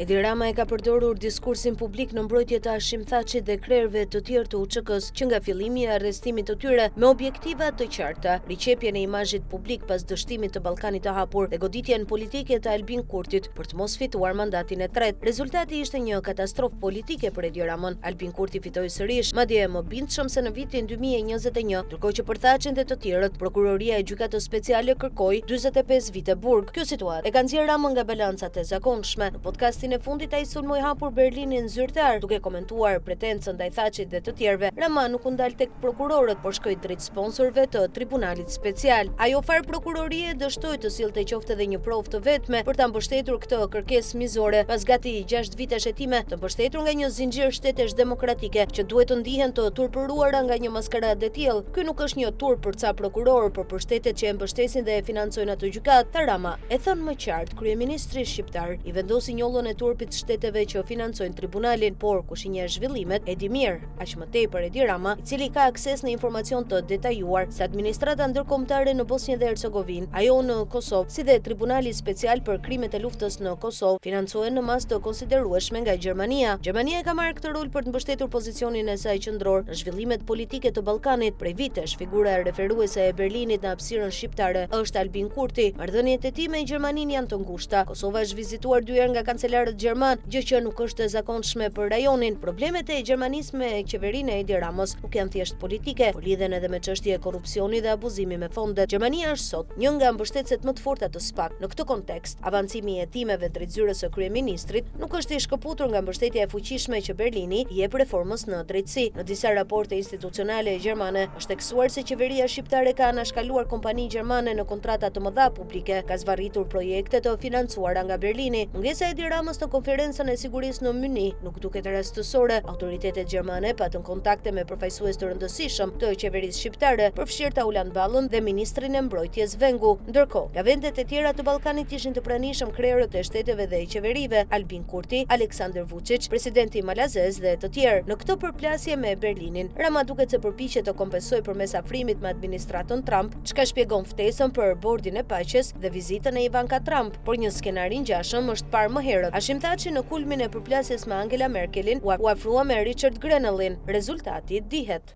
Edi Rama e ka përdorur diskursin publik në mbrojtje të Hashim Thaçit dhe krerëve të tjerë të UÇK-s që nga fillimi i arrestimit të tyre me objektiva të qarta, riqepjen e imazhit publik pas dështimit të Ballkanit të hapur dhe goditjen politike të Albin Kurtit për të mos fituar mandatin e tretë. Rezultati ishte një katastrofë politike për Edi Ramën. Albin Kurti fitoi sërish, madje më bindshëm se në vitin 2021, ndërkohë që për Thaçin dhe të tjerët, prokuroria e gjykatës speciale kërkoi 45 vite burg. Kjo situatë e ka nxjerrë Ramën nga balancat e zakonshme. Në podcastin e fundit ai sulmoi hapur Berlinin zyrtar, duke komentuar pretencën ndaj Thaçit dhe të tjerëve. Rama nuk u ndal tek prokurorët, por shkoi drejt sponsorëve të Tribunalit Special. Ajo far prokurorie dështoi të sillte qoftë edhe një provë të vetme për ta mbështetur këtë kërkesë mizore pas gati 6 vitesh hetime të mbështetur nga një zinxhir shtetesh demokratike që duhet të ndihen të turpëruara nga një maskaradë e tillë. Ky nuk është një turp për ca prokurorë, por për shtetet që e mbështesin dhe e financojnë atë gjykatë. Rama e thon më qartë, kryeministri shqiptar i vendosi njollën e turpit shteteve që financojnë tribunalin, por kush i njeh zhvillimet e di mirë, aq më tepër Edi Rama, i cili ka akses në informacion të detajuar se administrata ndërkombëtare në Bosnjë dhe Hercegovinë, ajo në Kosovë, si dhe Tribunali Special për krimet e luftës në Kosovë, financohen në masë të konsiderueshme nga Gjermania. Gjermania e ka marrë këtë rol për të mbështetur pozicionin e saj qendror në zhvillimet politike të Ballkanit. Prej vitesh, figura referuese e Berlinit në hapësirën shqiptare është Albin Kurti. Marrëdhëniet e tij me Gjermaninë janë të ngushta. Kosova është vizituar 2 herë nga kancelarët gjerman, gjë që nuk është e zakonshme për rajonin. Problemet e Gjermanisë me qeverinë e Edi Ramës nuk janë thjesht politike, por lidhen edhe me çështje korrupsioni dhe abuzimi me fondet. Gjermania është sot një nga mbështetësit më të forta të SPAK. Në këtë kontekst, avancimi i hetimeve drejt zyrës së kryeministrit nuk është i shkëputur nga mbështetja e fuqishme që Berlini i jep reformës në drejtësi. Në disa raporte institucionale gjermane është theksuar se qeveria shqiptare ka anashkaluar kompani gjermane në kontrata të mëdha publike, ka zvarritur projekte të financuara nga Berlini. Mungesa e Edi Ramës në konferencën e sigurisë në Munich nuk duket rastësore. Autoritetet gjermane patën kontakte me përfaqësues të rëndësishëm të qeverisë shqiptare, përfshirë ta Ulan Ballën dhe ministrin e mbrojtjes Vengu. Ndërkohë, nga vendet e tjera të Ballkanit ishin të pranishëm krerët e shteteve dhe qeverive, Albin Kurti, Aleksandar Vučić, presidenti malazez dhe të tjerë. Në këtë përplasje me Berlinin, Rama duket se përpiqet të kompensojë përmes afrimit me administratën Trump, çka shpjegon ftesën për bordin e paqes dhe vizitën e Ivanka Trump, por një skenar i ngjashëm është parë më herët. Hashim Thaçi në kulmin e përplasjes me Angela Merkelin u afrua me Richard Grenellin. Rezultati dihet.